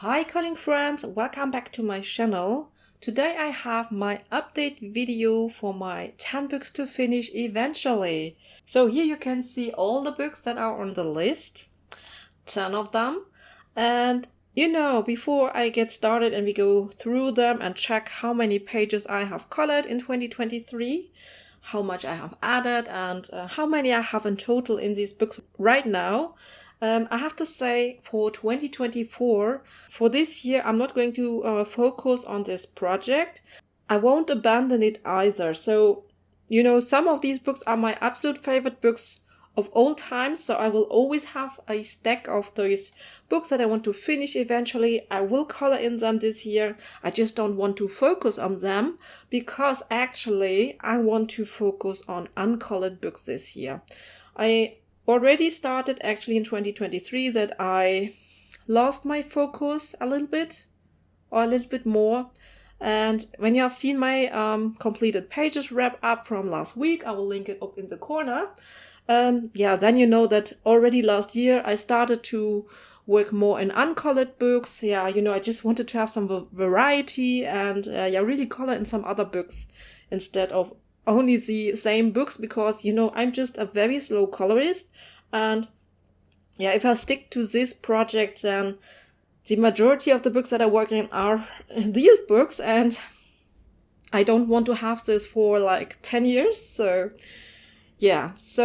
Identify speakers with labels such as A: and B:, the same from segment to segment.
A: Hi calling friends, welcome back to my channel. Today I have my update video for my 10 books to finish eventually. So here you can see all the books that are on the list, 10 of them. And before I get started and we go through them and check how many pages I have colored in 2023, how much I have added and how many I have in total in these books right now, I have to say for 2024, for this year, I'm not going to focus on this project. I won't abandon it either. So, some of these books are my absolute favorite books of all time. So I will always have a stack of those books that I want to finish eventually. I will color in them this year. I just don't want to focus on them because actually I want to focus on uncolored books this year. I already started actually in 2023 that I lost my focus a little bit or a little bit more. And when you have seen my completed pages wrap up from last week, I will link it up in the corner. Then you know that already last year I started to work more in uncolored books. I just wanted to have some variety and really color in some other books instead of only the same books because, I'm just a very slow colorist. And if I stick to this project, then the majority of the books that I work in are these books. And I don't want to have this for like 10 years. So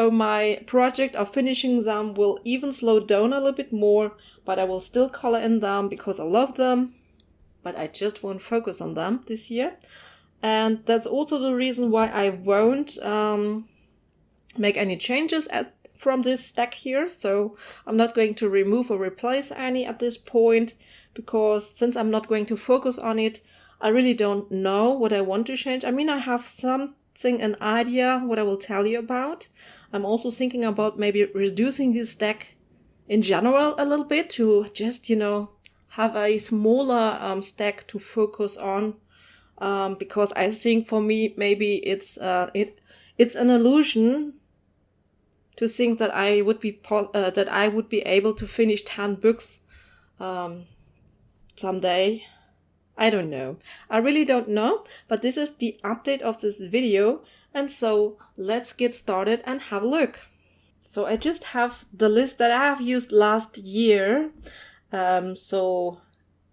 A: my project of finishing them will even slow down a little bit more, but I will still color in them because I love them. But I just won't focus on them this year. And that's also the reason why I won't make any changes from this stack here. So I'm not going to remove or replace any at this point because since I'm not going to focus on it, I really don't know what I want to change. I mean, I have an idea what I will tell you about. I'm also thinking about maybe reducing this stack in general a little bit to just, have a smaller stack to focus on. Because I think for me, maybe it's an illusion to think that I would be able to finish 10 books someday. I don't know. I really don't know, but this is the update of this video. And so let's get started and have a look. So I just have the list that I have used last year.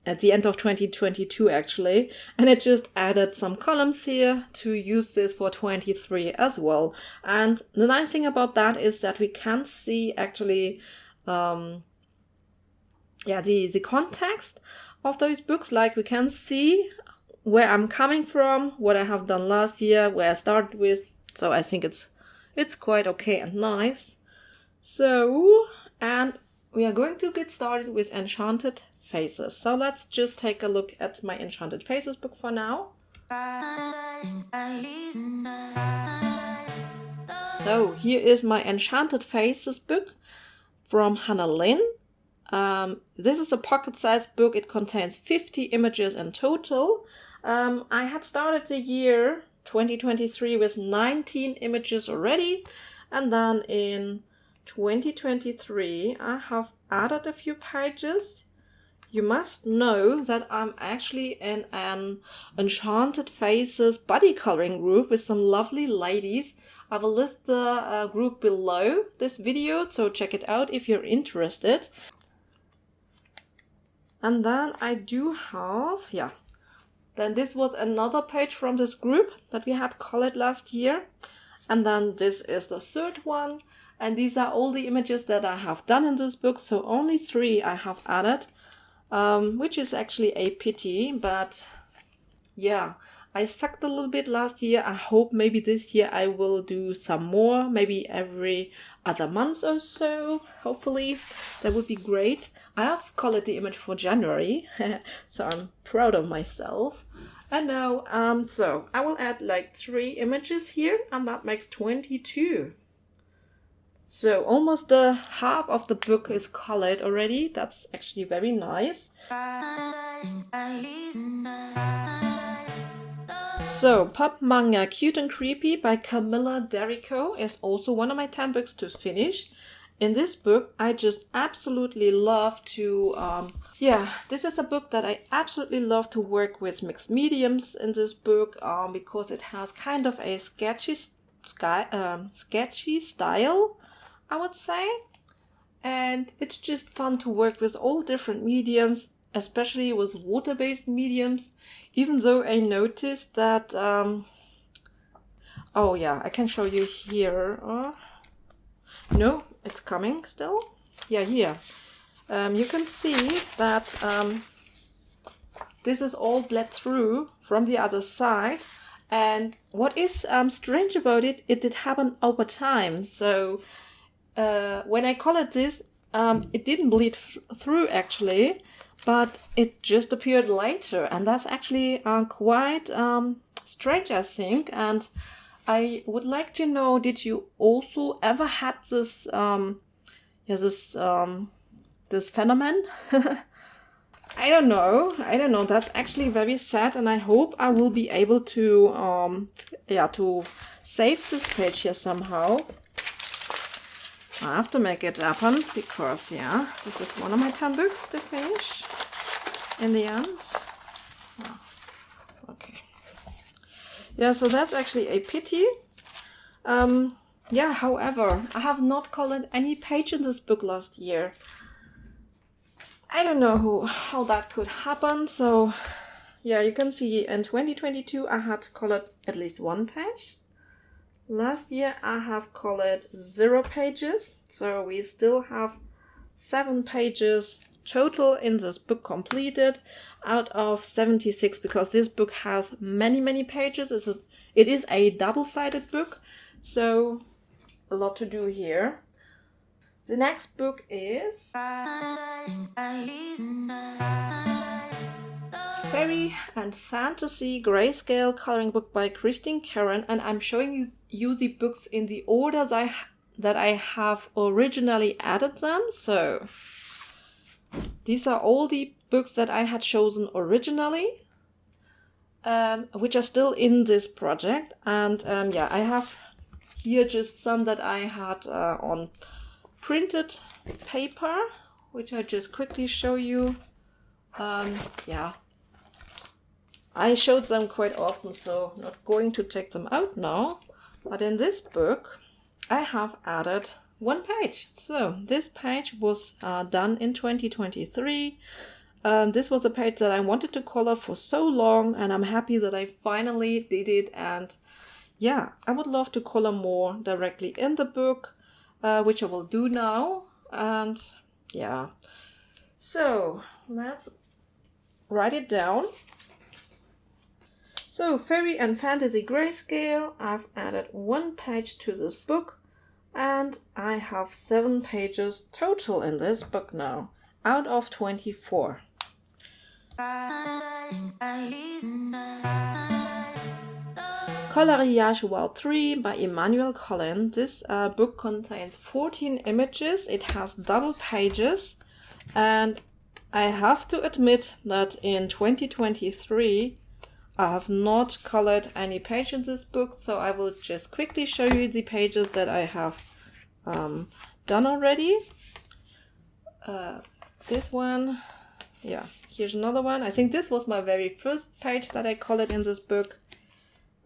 A: At the end of 2022 actually, and it just added some columns here to use this for 23 as well. And the nice thing about that is that we can see actually the context of those books. Like we can see where I'm coming from, what I have done last year, where I started with. So I think it's quite okay and nice. So, and we are going to get started with Enchanted Faces. So let's just take a look at my Enchanted Faces book for now. So here is my Enchanted Faces book from Hannah Lynn. This is a pocket-sized book. It contains 50 images in total. I had started the year 2023 with 19 images already. And then in 2023, I have added a few pages. You must know that I'm actually in an Enchanted Faces body coloring group with some lovely ladies. I will list the group below this video, so check it out if you're interested. And then I do have, then this was another page from this group that we had colored last year. And then this is the third one. And these are all the images that I have done in this book. So only 3 I have added. Which is actually a pity, but I sucked a little bit last year. I hope maybe this year I will do some more, maybe every other month or so. Hopefully that would be great. I have colored the image for January, so I'm proud of myself. And now, so I will add like 3 images here, and that makes 22. So almost the half of the book is colored already. That's actually very nice. So Pop Manga Cute and Creepy by Camilla Derrico is also one of my 10 books to finish. in this book, I just absolutely love to, this is a book that I absolutely love to work with mixed mediums in this book, because it has kind of a sketchy style, I would say. And it's just fun to work with all different mediums, especially with water-based mediums, even though I noticed that, oh yeah, I can show you here. No, it's coming still. Yeah, here. You can see that this is all bled through from the other side. And what is strange about it, it did happen over time. So when I colored this, it didn't bleed through actually, but it just appeared later. And that's actually quite strange, I think. And I would like to know, did you also ever had this, this phenomenon? I don't know. That's actually very sad, and I hope I will be able to, to save this page here somehow. I have to make it happen because, this is one of my 10 books to finish in the end. Oh, okay. Yeah, so that's actually a pity. However, I have not colored any page in this book last year. I don't know how that could happen. So, yeah, you can see in 2022 I had colored at least one page. Last year I have colored 0 pages. So we still have 7 pages total in this book completed out of 76, because this book has many pages. It is a double-sided book, so a lot to do here. The next book is Fairy and Fantasy Grayscale coloring book by Christine Karen, and I'm showing you the books in the order that I have originally added them. So these are all the books that I had chosen originally, which are still in this project. And I have here just some that I had on printed paper, which I just quickly show you. I showed them quite often, so not going to take them out now. But in this book, I have added 1 page. So this page was done in 2023. This was a page that I wanted to color for so long, and I'm happy that I finally did it. And yeah, I would love to color more directly in the book, which I will do now. And yeah, so let's write it down. So Fairy and Fantasy Grayscale, I've added 1 page to this book, and I have 7 pages total in this book now, out of 24. Coloriage World 3 by Emmanuel Collin. This book contains 14 images. It has double pages, and I have to admit that in 2023 I have not colored any page in this book, so I will just quickly show you the pages that I have done already. This one, here's another one. I think this was my very first page that I colored in this book.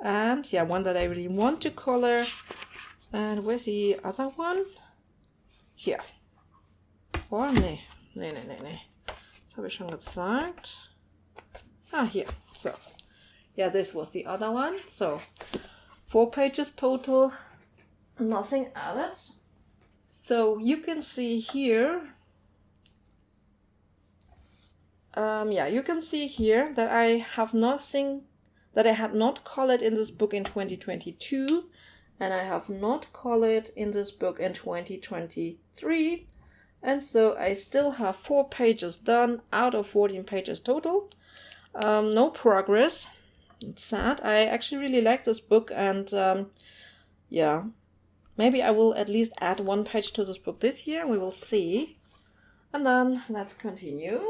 A: And one that I really want to color. And where's the other one? Here. Oh, nee. Das habe ich schon gezeigt. Ah, here. So, this was the other one. So, 4 pages total, nothing added. So, you can see here, you can see here that I have nothing that I had not colored in this book in 2022, and I have not colored in this book in 2023, and so I still have 4 pages done out of 14 pages total. No progress. It's sad. I actually really like this book, and maybe I will at least add 1 page to this book this year. We will see. And then let's continue.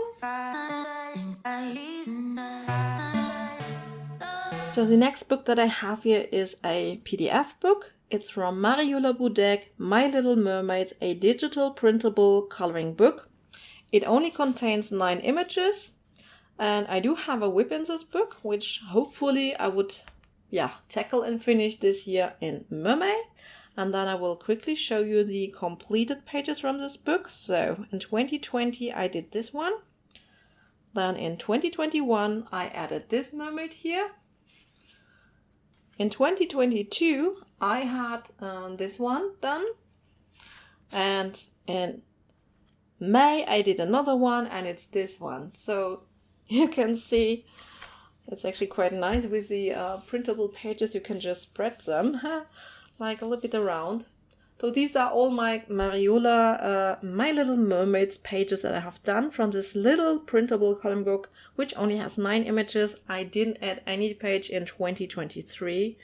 A: So the next book that I have here is a PDF book. It's from Mariola Budek, My Little Mermaid, a digital printable coloring book. It only contains 9 images, and I do have a whip in this book, which hopefully I would tackle and finish this year in Mermaid. And then I will quickly show you the completed pages from this book. So in 2020 I did this one. Then in 2021 I added this mermaid here. In 2022 I had this one done. And in May I did another one, and it's this one. So you can see it's actually quite nice with the printable pages. You can just spread them like a little bit around. So these are all my Mariola My Little Mermaids pages that I have done from this little printable coloring book, which only has 9 images. I didn't add any page in 2023.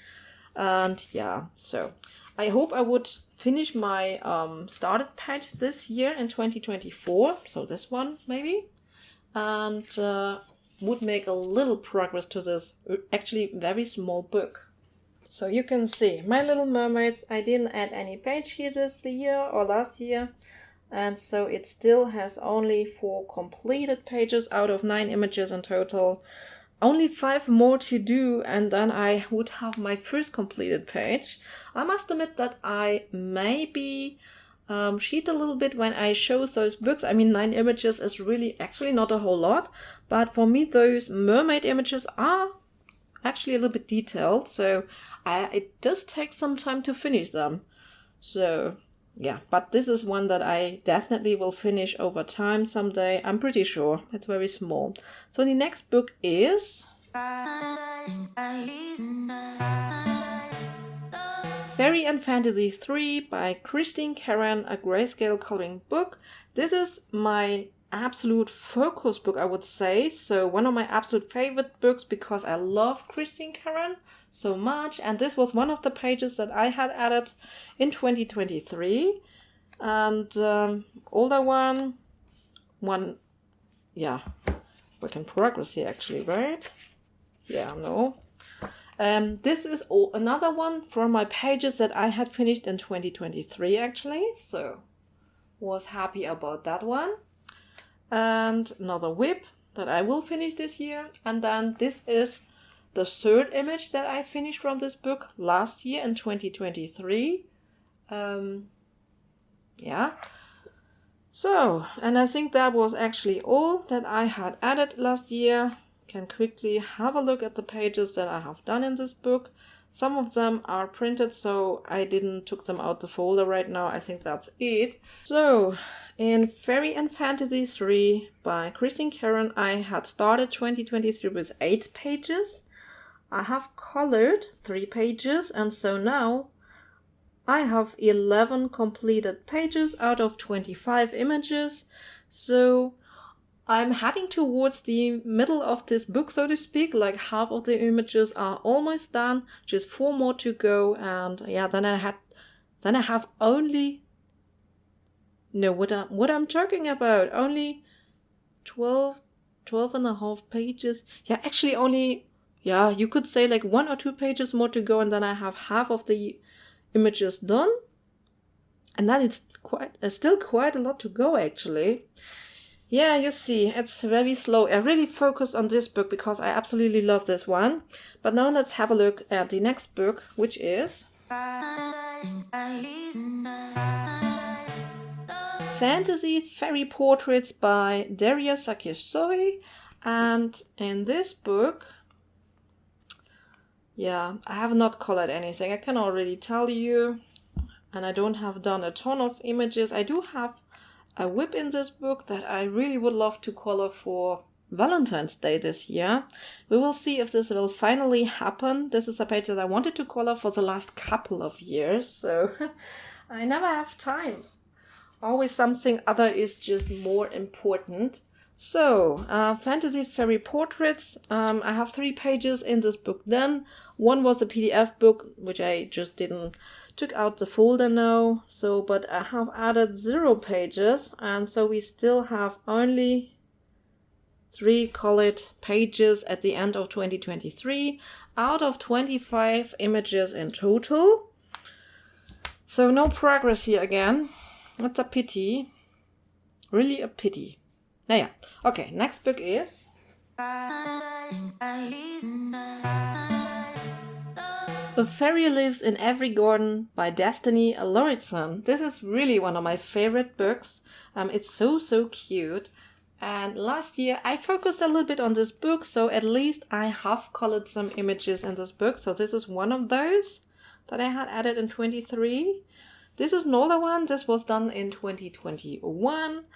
A: And yeah, so I hope I would finish my started page this year in 2024. So this one maybe. And would make a little progress to this actually very small book. So you can see My Little Mermaids, I didn't add any page here this year or last year, and so it still has only 4 completed pages out of 9 images in total. Only 5 more to do, and then I would have my first completed page. I must admit that I maybe cheat a little bit when I show those books. I mean, 9 images is really actually not a whole lot, but for me those mermaid images are actually a little bit detailed, so it does take some time to finish them. So yeah, but this is one that I definitely will finish over time someday. I'm pretty sure. It's very small. So the next book is Fairy and Fantasy 3 by Christine Karen, a grayscale coloring book. This is my absolute focus book, I would say. So one of my absolute favorite books, because I love Christine Karen so much. And this was one of the pages that I had added in 2023. And older one, yeah, work in progress here actually, right? Yeah, no. This is another one from my pages that I had finished in 2023 actually. So was happy about that one. And another whip that I will finish this year. And then this is the 3rd image that I finished from this book last year in 2023. Yeah. So, and I think that was actually all that I had added last year. Can quickly have a look at the pages that I have done in this book. Some of them are printed, so I didn't took them out the folder right now. I think that's it. So, in Fairy and Fantasy 3 by Christine Karen, I had started 2023 with 8 pages. I have colored 3 pages, and so now I have 11 completed pages out of 25 images. So I'm heading towards the middle of this book, so to speak. Like half of the images are almost done, just 4 more to go. And yeah, then I have only, no, what I'm talking about, only 12 and a half pages. Yeah, actually only, yeah, you could say like 1 or 2 pages more to go, and then I have half of the images done. And that is still quite a lot to go actually. Yeah, you see, it's very slow. I really focused on this book because I absolutely love this one. But now let's have a look at the next book, which is Fantasy Fairy Portraits by Daria Sakishsoy. And in this book, yeah, I have not colored anything. I can already tell you. And I don't have done a ton of images. I do have a whip in this book that I really would love to color for Valentine's Day this year. We will see if this will finally happen. This is a page that I wanted to color for the last couple of years, so I never have time. Always something other is just more important. So, Fantasy Fairy Portraits. I have 3 pages in this book then. One was a PDF book, which I just took out the folder now. So, but I have added 0 pages, and so we still have only 3 colored pages at the end of 2023 out of 25 images in total. So no progress here again. That's a pity. Really a pity. Naja, okay, next book is A Fairy Lives in Every Garden by Destiny Lauritsen. This is really one of my favorite books. It's so cute. And last year I focused a little bit on this book, so at least I have colored some images in this book. So this is one of those that I had added in 23. This is another one. This was done in 2021.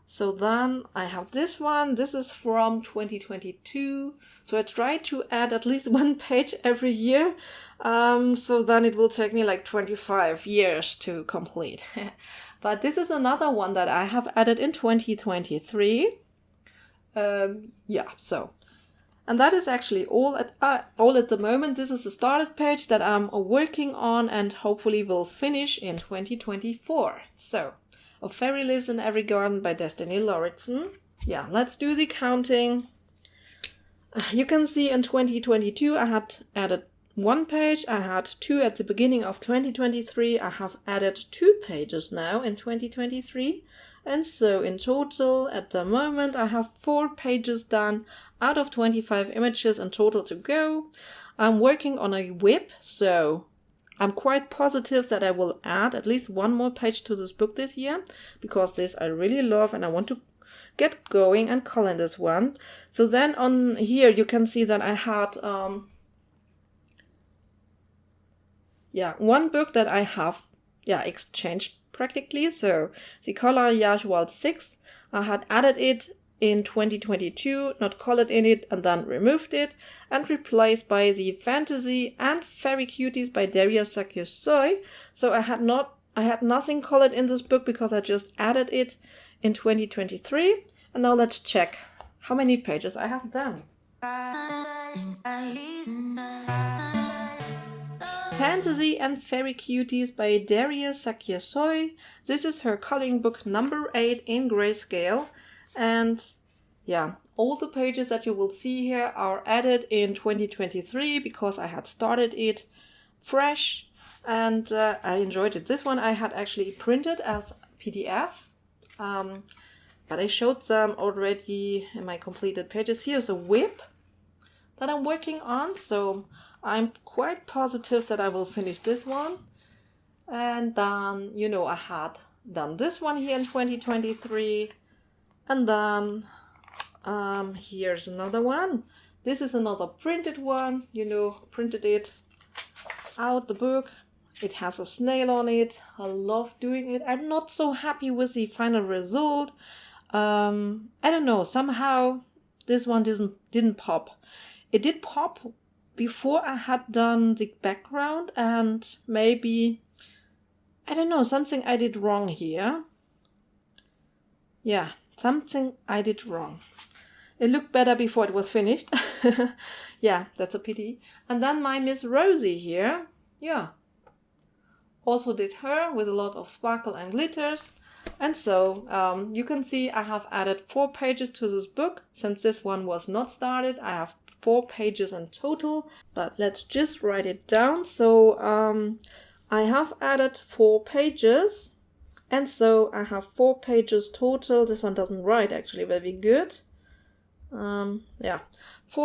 A: So then I have this one. This is from 2022. So I try to add at least one page every year. So then it will take me like 25 years to complete. But this is another one that I have added in 2023. And that is actually all at the moment. This is a started page that I'm working on and hopefully will finish in 2024. So, A Fairy Lives in Every Garden by Destiny Lauritsen. Yeah, let's do the counting. You can see in 2022 I had added one page. I had 2 at the beginning of 2023. I have added 2 pages now in 2023. And so in total, at the moment, I have 4 pages done out of 25 images in total to go. I'm working on a whip, so I'm quite positive that I will add at least one more page to this book this year, because this I really love and I want to get going and color in this one. So then on here you can see that I had one book that I have exchanged practically. So the Color Yashwal 6, I had added it in 2022, not colored in it, and then removed it and replaced by the Fantasy and Fairy Cuties by Daria Sakyosoi. So I had nothing colored in this book because I just added it in 2023. And now let's check how many pages I have done. Fantasy and Fairy Cuties by Daria Sakyosoi. This is her coloring book number 8 in grayscale. And all the pages that you will see here are added in 2023 because I had started it fresh and I enjoyed it. This one I had actually printed as PDF, but I showed them already in my completed pages. Here's a whip that I'm working on, so I'm quite positive that I will finish this one. And then, I had done this one here in 2023. And then here's another one. This is another printed one, printed it out the book. It has a snail on it. I love doing it. I'm not so happy with the final result. I don't know, somehow this one didn't pop. It did pop before I had done the background, and maybe, I don't know, something I did wrong here. Yeah. Something I did wrong. It looked better before it was finished. Yeah, that's a pity. And then my Miss Rosie here. Yeah. Also did her with a lot of sparkle and glitters. And so you can see I have added 4 pages to this book. Since this one was not started, I have 4 pages in total. But let's just write it down. So I have added 4 pages. And so I have 4 pages total. This one doesn't write actually very good. 4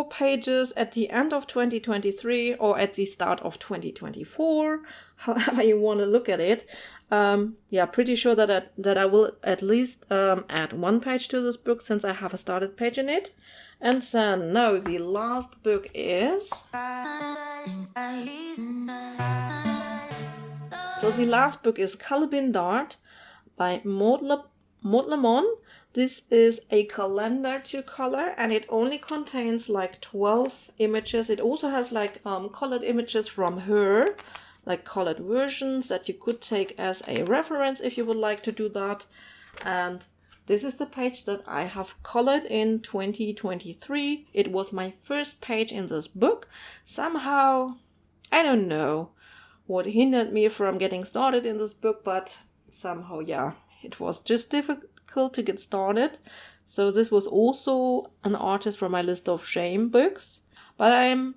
A: pages at the end of 2023 or at the start of 2024, however you want to look at it. Pretty sure that I will at least add 1 page to this book since I have a started page in it. And then now the last book is... So the last book is Calibin Dart by Maud Lemon. This is a calendar to color and it only contains like 12 images. It also has like colored images from her, like colored versions that you could take as a reference if you would like to do that. And this is the page that I have colored in 2023. It was my first page in this book. Somehow, I don't know what hindered me from getting started in this book, but somehow, it was just difficult to get started. So this was also an artist from my list of shame books, but I'm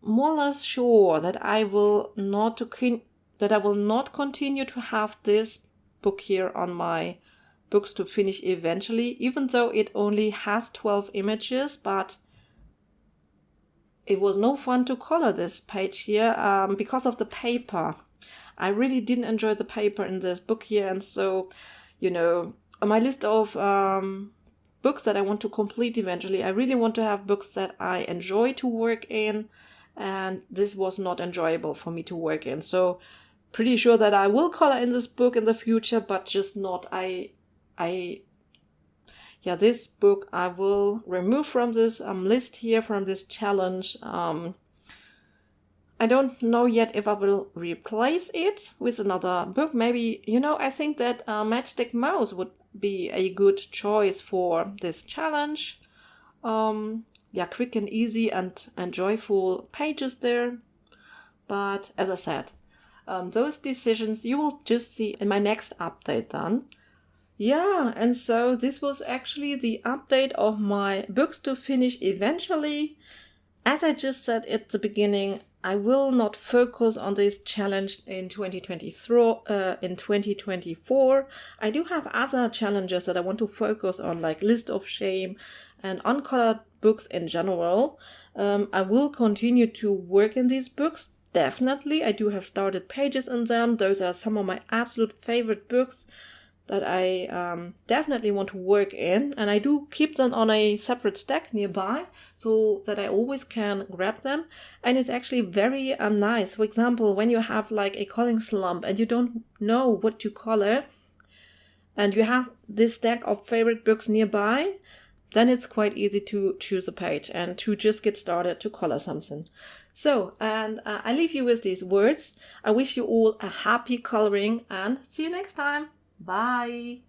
A: more or less sure that I will not that I will not continue to have this book here on my books to finish eventually, even though it only has 12 images, but it was no fun to color this page here because of the paper. I really didn't enjoy the paper in this book here, and so, you know, on my list of books that I want to complete eventually, I really want to have books that I enjoy to work in, and this was not enjoyable for me to work in. So pretty sure that I will color in this book in the future, but just not, this book I will remove from this list here, from this challenge. I don't know yet if I will replace it with another book. Maybe, I think that Matchstick Mouse would be a good choice for this challenge. Quick and easy and joyful pages there. But as I said, those decisions you will just see in my next update then. Yeah, and so this was actually the update of my books to finish eventually. As I just said at the beginning, I will not focus on this challenge in 2024. I do have other challenges that I want to focus on, like List of Shame and uncolored books in general. I will continue to work in these books. Definitely, I do have started pages in them. Those are some of my absolute favorite books that I definitely want to work in, and I do keep them on a separate stack nearby so that I always can grab them. And it's actually very nice. For example, when you have like a coloring slump and you don't know what to color, and you have this stack of favorite books nearby, then it's quite easy to choose a page and to just get started to color something. So, and I leave you with these words. I wish you all a happy coloring and see you next time. Bye!